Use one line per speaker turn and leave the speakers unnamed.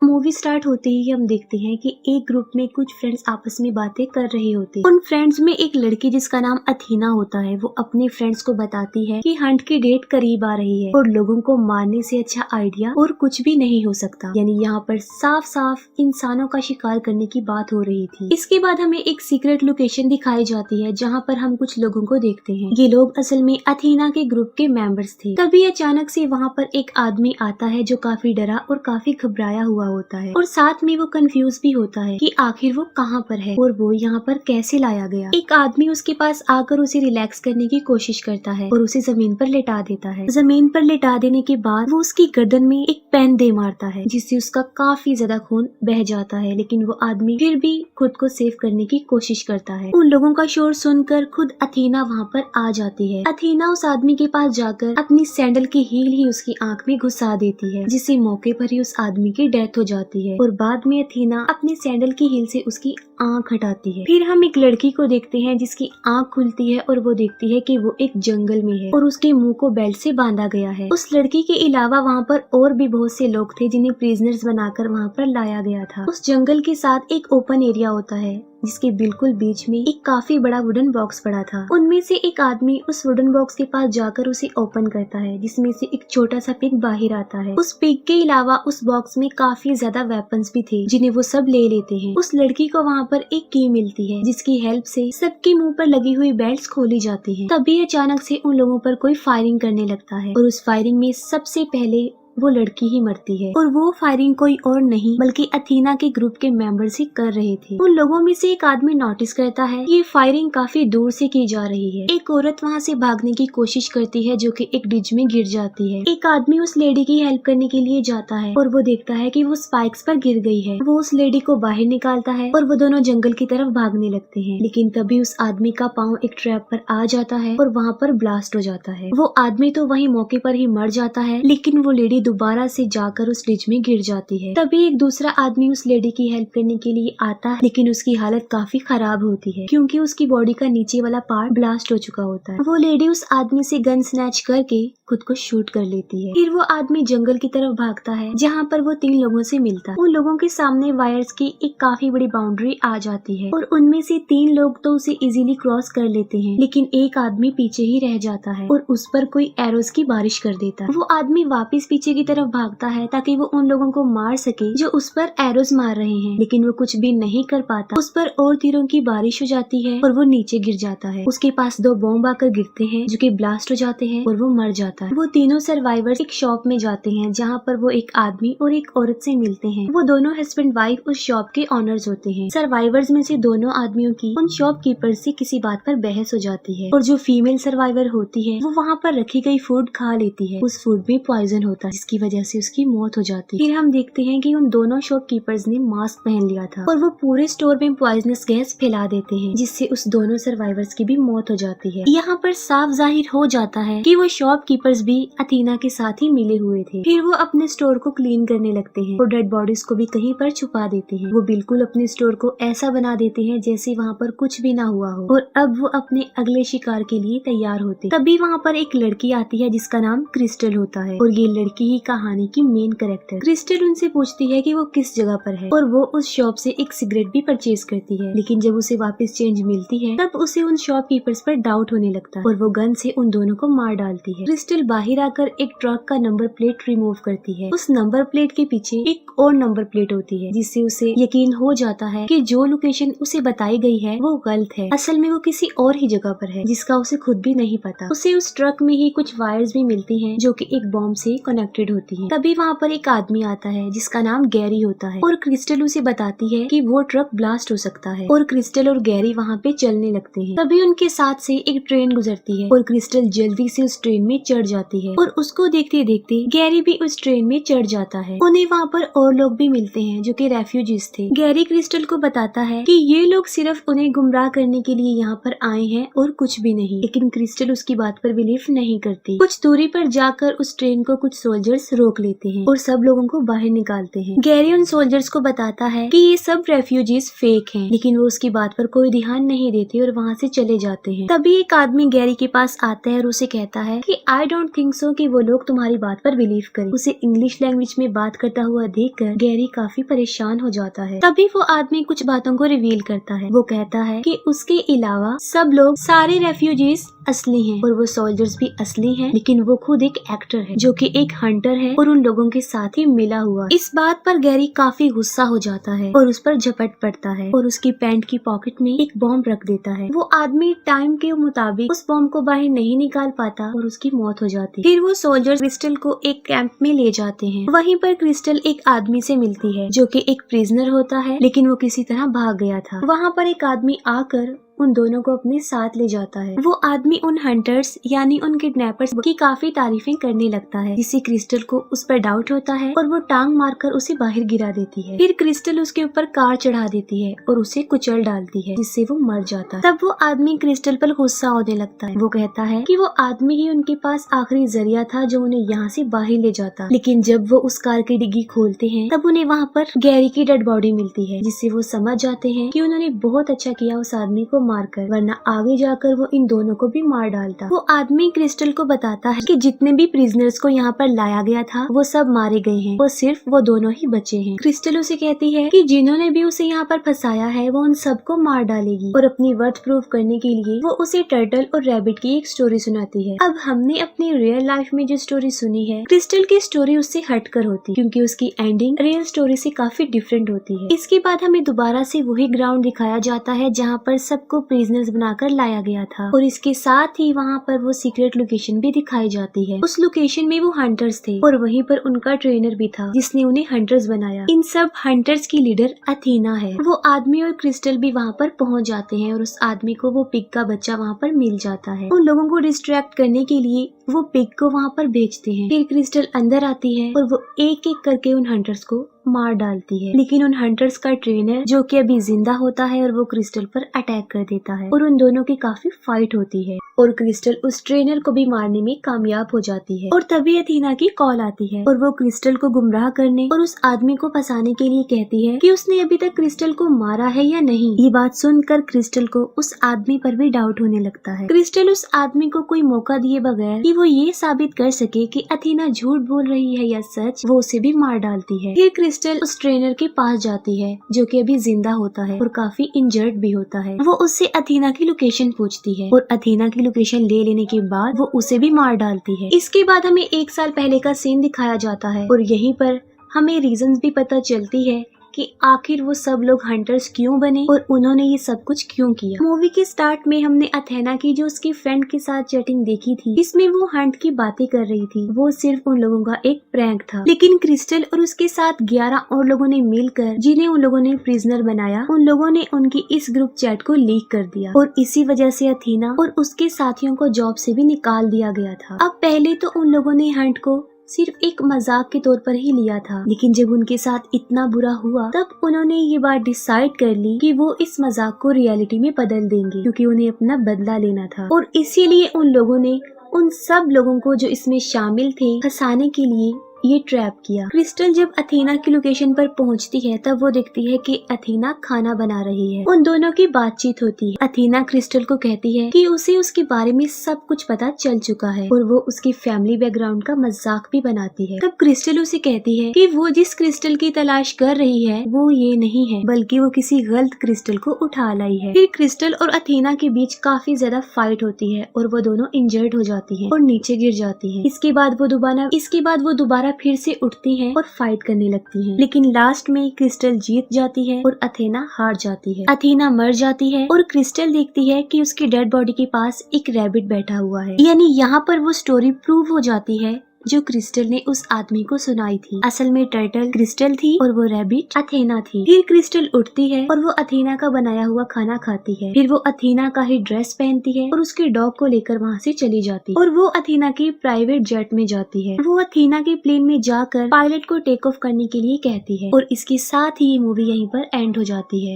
Movie start होते ही हम देखते हैं कि एक ग्रुप में कुछ फ्रेंड्स आपस में बातें कर रहे होते हैं। उन फ्रेंड्स में एक लड़की जिसका नाम अथीना होता है, वो अपने फ्रेंड्स को बताती है कि हंट की डेट करीब आ रही है और लोगों को मारने से अच्छा आइडिया और कुछ भी नहीं हो सकता। यानी यहाँ पर साफ साफ इंसानों का शिकार करने की बात हो रही थी। इसके बाद हमें एक सीक्रेट लोकेशन दिखाई जाती है जहाँ पर हम कुछ लोगों को देखते हैं। ये लोग असल में अथीना के ग्रुप के मेंबर्स थे। तभी अचानक से वहाँ पर एक आदमी आता है जो काफी डरा और काफी घबराया हुआ होता है और साथ में वो कंफ्यूज भी होता है कि आखिर वो कहाँ पर है और वो यहाँ पर कैसे लाया गया। एक आदमी उसके पास आकर उसे रिलैक्स करने की कोशिश करता है और उसे जमीन पर लेटा देता है। जमीन पर लेटा देने के बाद वो उसकी गर्दन में एक पेन दे मारता है जिससे उसका काफी ज्यादा खून बह जाता है, लेकिन वो आदमी फिर भी खुद को सेव करने की कोशिश करता है। उन लोगों का शोर सुनकर खुद अथीना वहाँ पर आ जाती है। अथीना उस आदमी के पास जाकर अपनी सैंडल की हील ही उसकी आंख में घुसा देती है, जिससे मौके पर ही उस आदमी की डेथ हो जाती है और बाद में अथीना अपने सैंडल की हील से उसकी आंख हटाती है। फिर हम एक लड़की को देखते हैं जिसकी आंख खुलती है और वो देखती है कि वो एक जंगल में है और उसके मुंह को बेल्ट से बांधा गया है। उस लड़की के अलावा वहाँ पर और भी बहुत से लोग थे जिन्हें प्रिजनर्स बनाकर वहाँ पर लाया गया था। उस जंगल के साथ एक ओपन एरिया होता है जिसके बिल्कुल बीच में एक काफी बड़ा वुडन बॉक्स पड़ा था। उनमें से एक आदमी उस वुडन बॉक्स के पास जाकर उसे ओपन करता है, जिसमें से एक छोटा सा पिग बाहर आता है। उस पिग के अलावा उस बॉक्स में काफी ज्यादा वेपन्स भी थे जिन्हें वो सब ले लेते हैं। उस लड़की को वहाँ पर एक की मिलती है जिसकी हेल्प से सबके मुंह पर लगी हुई बेल्ट्स खोली जाती है। तभी अचानक से उन लोगों पर कोई फायरिंग करने लगता है और उस फायरिंग में सबसे पहले वो लड़की ही मरती है और वो फायरिंग कोई और नहीं बल्कि अथीना के ग्रुप के मेंबर्स ही कर रहे थे। उन लोगों में से एक आदमी नोटिस करता है ये फायरिंग काफी दूर से की जा रही है। एक औरत वहाँ से भागने की कोशिश करती है जो कि एक डिच में गिर जाती है। एक आदमी उस लेडी की हेल्प करने के लिए जाता है और वो देखता है कि वो स्पाइक्स पर गिर गई है। वो उस लेडी को बाहर निकालता है और वो दोनों जंगल की तरफ भागने लगते हैं, लेकिन तभी उस आदमी का पाँव एक ट्रैप पर आ जाता है और वहाँ पर ब्लास्ट हो जाता है। वो आदमी तो वही मौके पर ही मर जाता है, लेकिन वो लेडी दोबारा से जाकर उस डिच में गिर जाती है। तभी एक दूसरा आदमी उस लेडी की हेल्प करने के लिए आता है, लेकिन उसकी हालत काफी खराब होती है क्योंकि उसकी बॉडी का नीचे वाला पार्ट ब्लास्ट हो चुका होता है। वो लेडी उस आदमी से गन स्नैच करके खुद को शूट कर लेती है। फिर वो आदमी जंगल की तरफ भागता है जहाँ पर वो 3 लोगों से मिलता है। उन लोगों के सामने वायर्स की एक काफी बड़ी बाउंड्री आ जाती है और उनमें से 3 लोग तो उसे इजीली क्रॉस कर लेते हैं, लेकिन एक आदमी पीछे ही रह जाता है और उस पर कोई एरोस की बारिश कर देता है। वो आदमी वापस पीछे की तरफ भागता है ताकि वो उन लोगों को मार सके जो उस पर एरोस मार रहे हैं, लेकिन वो कुछ भी नहीं कर पाता। उस पर और तीरों की बारिश हो जाती है और वो नीचे गिर जाता है। उसके पास 2 बॉम्ब आकर गिरते हैं जो कि ब्लास्ट हो जाते हैं और वो मर जाता है। वो तीनों सर्वाइवर्स एक शॉप में जाते हैं जहाँ पर वो एक आदमी और एक औरत से मिलते हैं। वो दोनों हस्बैंड वाइफ उस शॉप के ऑनर्स होते हैं। सर्वाइवर्स में से दोनों आदमियों की उन शॉपकीपर से किसी बात पर बहस हो जाती है और जो फीमेल सर्वाइवर होती है वो वहाँ पर रखी गई फूड खा लेती है। उस फूड में पॉइजन होता है जिसकी वजह से उसकी मौत हो जाती है। फिर हम देखते हैं कि उन दोनों शॉपकीपर्स ने मास्क पहन लिया था और वो पूरे स्टोर में पॉइजनस गैस फैला देते हैं जिससे उस दोनों सर्वाइवर्स की भी मौत हो जाती है। यहाँ पर साफ जाहिर हो जाता है कि वो शॉपकीपर्स भी अथीना के साथ ही मिले हुए थे। फिर वो अपने स्टोर को क्लीन करने लगते हैं और डेड बॉडीज को भी कहीं पर छुपा देते हैं। वो बिल्कुल अपने स्टोर को ऐसा बना देते हैं जैसे वहाँ पर कुछ भी ना हुआ हो और अब वो अपने अगले शिकार के लिए तैयार होते। तभी वहाँ पर एक लड़की आती है जिसका नाम क्रिस्टल होता है और ये लड़की ही कहानी की मेन कैरेक्टर। क्रिस्टल उनसे पूछती है कि वो किस जगह पर है और वो उस शॉप से एक सिगरेट भी परचेज करती है, लेकिन जब उसे वापस चेंज मिलती है तब उसे उन शॉपकीपर्स पर डाउट होने लगता है और वो गन से उन दोनों को मार डालती है। क्रिस्टल बाहर आकर एक ट्रक का नंबर प्लेट रिमूव करती है। उस नंबर प्लेट के पीछे एक और नंबर प्लेट होती है जिससे उसे यकीन हो जाता है कि जो लोकेशन उसे बताई गई है वो गलत है। असल में वो किसी और ही जगह पर है जिसका उसे खुद भी नहीं पता। उसे उस ट्रक में ही कुछ वायर्स भी मिलती हैं जो कि एक बॉम्ब से कनेक्टेड होती हैं। तभी वहाँ पर एक आदमी आता है जिसका नाम गैरी होता है और क्रिस्टल उसे बताती है कि वो ट्रक ब्लास्ट हो सकता है और क्रिस्टल और गैरी वहाँ पे चलने लगते हैं। तभी उनके साथ से एक ट्रेन गुजरती है और क्रिस्टल जल्दी से उस ट्रेन में चढ़ जाती है और उसको देखते देखते गैरी भी उस ट्रेन में चढ़ जाता है। उन्हें वहाँ पर और लोग भी मिलते हैं जो कि रेफ्यूजीज थे। गैरी क्रिस्टल को बताता है कि ये लोग सिर्फ उन्हें गुमराह करने के लिए यहाँ पर आए हैं और कुछ भी नहीं, लेकिन क्रिस्टल उसकी बात पर बिलीव नहीं करती। कुछ दूरी पर जाकर उस ट्रेन को कुछ सोल्जर सोल्जर्स रोक लेते हैं और सब लोगों को बाहर निकालते हैं। गैरी उन सोल्जर्स को बताता है कि ये सब रेफ्यूजीज फेक हैं, लेकिन वो उसकी बात पर कोई ध्यान नहीं देते और वहाँ से चले जाते हैं। तभी एक आदमी गैरी के पास आता है और उसे कहता है कि आई डोंट थिंक सो कि वो लोग तुम्हारी बात पर बिलीव करें। उसे इंग्लिश लैंग्वेज में बात करता हुआ देखकर गैरी काफी परेशान हो जाता है। तभी वो आदमी कुछ बातों को रिवील करता है। वो कहता है कि उसके अलावा सब लोग, सारे रेफ्यूजीज असली हैं और वो सोल्जर्स भी असली हैं, लेकिन वो खुद एक एक्टर है जो कि एक हंटर है और उन लोगों के साथ ही मिला हुआ। इस बात पर गैरी काफी गुस्सा हो जाता है और उस पर झपट पड़ता है और उसकी पैंट की पॉकेट में एक बॉम्ब रख देता है। वो आदमी टाइम के मुताबिक उस बॉम्ब को बाहर नहीं निकाल पाता और उसकी मौत हो जाती है। फिर वो सोल्जर्स क्रिस्टल को एक कैंप में ले जाते हैं। वहीं पर क्रिस्टल एक आदमी से मिलती है जो कि एक प्रिजनर होता है, लेकिन वो किसी तरह भाग गया था। वहाँ पर एक आदमी आकर उन दोनों को अपने साथ ले जाता है। वो आदमी उन हंटर्स यानी उन किडनैपर्स की काफी तारीफें करने लगता है, जिससे क्रिस्टल को उस पर डाउट होता है और वो टांग मारकर उसे बाहर गिरा देती है। फिर क्रिस्टल उसके ऊपर कार चढ़ा देती है और उसे कुचल डालती है, जिससे वो मर जाता है। तब वो आदमी क्रिस्टल पर गुस्सा होने लगता है। वो कहता है कि वो आदमी ही उनके पास आखिरी जरिया था जो उन्हें यहाँ से बाहर ले जाता। लेकिन जब वो उस कार की डिग्गी खोलते हैं तब उन्हें वहाँ पर गैरी की डेड बॉडी मिलती है, जिससे वो समझ जाते हैं कि उन्होंने बहुत अच्छा किया उस आदमी को मारकर, वरना आगे जाकर वो इन दोनों को भी मार डालता। वो आदमी क्रिस्टल को बताता है कि जितने भी प्रिजनर्स को यहाँ पर लाया गया था वो सब मारे गए हैं, वो सिर्फ वो दोनों ही बचे हैं। क्रिस्टल उसे कहती है कि जिन्होंने भी उसे यहाँ पर फंसाया है वो उन सबको मार डालेगी और अपनी वर्थ प्रूव करने के लिए वो उसे टर्टल और रैबिट की एक स्टोरी सुनाती है। अब हमने अपनी रियल लाइफ में जो स्टोरी सुनी है, क्रिस्टल की स्टोरी उससे हटकर होती क्योंकि उसकी एंडिंग रियल स्टोरी से काफी डिफरेंट होती है। इसके बाद हमें दोबारा से वही ग्राउंड दिखाया जाता है जहाँ पर सबको प्रिजनर्स बनाकर लाया गया था और इसके साथ ही वहाँ पर वो सीक्रेट लोकेशन भी दिखाई जाती है। उस लोकेशन में वो हंटर्स थे और वहीं पर उनका ट्रेनर भी था जिसने उन्हें हंटर्स बनाया। इन सब हंटर्स की लीडर अथीना है। वो आदमी और क्रिस्टल भी वहाँ पर पहुँच जाते हैं और उस आदमी को वो पिग का बच्चा वहाँ पर मिल जाता है। उन लोगों को डिस्ट्रैक्ट करने के लिए वो पिग को वहाँ पर भेजते हैं। फिर क्रिस्टल अंदर आती है और वो एक एक करके उन हंटर्स को मार डालती है, लेकिन उन हंटर्स का ट्रेनर जो कि अभी जिंदा होता है और वो क्रिस्टल पर अटैक कर देता है और उन दोनों की काफी फाइट होती है और क्रिस्टल उस ट्रेनर को भी मारने में कामयाब हो जाती है। और तभी अथीना की कॉल आती है और वो क्रिस्टल को गुमराह करने और उस आदमी को फंसाने के लिए कहती है कि उसने अभी तक क्रिस्टल को मारा है या नहीं। ये बात सुनकर क्रिस्टल को उस आदमी पर भी डाउट होने लगता है। क्रिस्टल उस आदमी को कोई मौका दिए बगैर कि वो ये साबित कर सके कि अथीना झूठ बोल रही है या सच, वो उसे भी मार डालती है। फिर क्रिस्टल उस ट्रेनर के पास जाती है जो कि अभी जिंदा होता है और काफी इंजर्ड भी होता है। वो उससे अथीना की लोकेशन पूछती है और अथीना की लोकेशन ले लेने के बाद वो उसे भी मार डालती है। इसके बाद हमें 1 साल पहले का सीन दिखाया जाता है और यहीं पर हमें रीजंस भी पता चलती है कि आखिर वो सब लोग हंटर्स क्यों बने और उन्होंने ये सब कुछ क्यों किया। मूवी के स्टार्ट में हमने अथेना की जो उसकी फ्रेंड के साथ चैटिंग देखी थी, इसमें वो हंट की बातें कर रही थी। वो सिर्फ उन लोगों का एक प्रैंक था, लेकिन क्रिस्टल और उसके साथ 11 और लोगों ने मिलकर, जिन्हें उन लोगों ने प्रिजनर बनाया, उन लोगों ने उनकी इस ग्रुप चैट को लीक कर दिया और इसी वजह से अथीना और उसके साथियों को जॉब से भी निकाल दिया गया था। अब पहले तो उन लोगों ने हंट को सिर्फ एक मजाक के तौर पर ही लिया था, लेकिन जब उनके साथ इतना बुरा हुआ तब उन्होंने ये बात डिसाइड कर ली कि वो इस मजाक को रियलिटी में बदल देंगे, क्योंकि उन्हें अपना बदला लेना था। और इसीलिए उन लोगों ने उन सब लोगों को जो इसमें शामिल थे फंसाने के लिए ये ट्रैप किया। क्रिस्टल जब अथीना की लोकेशन पर पहुंचती है तब वो देखती है कि अथीना खाना बना रही है। उन दोनों की बातचीत होती है। अथीना क्रिस्टल को कहती है कि उसे उसके बारे में सब कुछ पता चल चुका है और वो उसकी फैमिली बैकग्राउंड का मजाक भी बनाती है। तब क्रिस्टल उसे कहती है कि वो जिस क्रिस्टल की तलाश कर रही है वो ये नहीं है, बल्कि वो किसी गलत क्रिस्टल को उठा लाई है। फिर क्रिस्टल और अथीना के बीच काफी ज्यादा फाइट होती है और वो दोनों इंजर्ड हो जाती है और नीचे गिर जाती है। इसके बाद वो दोबारा फिर से उठती है और फाइट करने लगती है, लेकिन लास्ट में क्रिस्टल जीत जाती है और अथेना हार जाती है। अथेना मर जाती है और क्रिस्टल देखती है कि उसकी डेड बॉडी के पास एक रैबिट बैठा हुआ है। यानी यहाँ पर वो स्टोरी प्रूव हो जाती है जो क्रिस्टल ने उस आदमी को सुनाई थी। असल में टर्टल क्रिस्टल थी और वो रैबिट अथेना थी। फिर क्रिस्टल उठती है और वो अथेना का बनाया हुआ खाना खाती है। फिर वो अथेना का ही ड्रेस पहनती है और उसके डॉग को लेकर वहाँ से चली जाती है और वो अथेना की प्राइवेट जेट में जाती है। वो अथेना के प्लेन में जाकर पायलट को टेक ऑफ करने के लिए कहती है और इसके साथ ही ये मूवी यहीं पर एंड हो जाती है।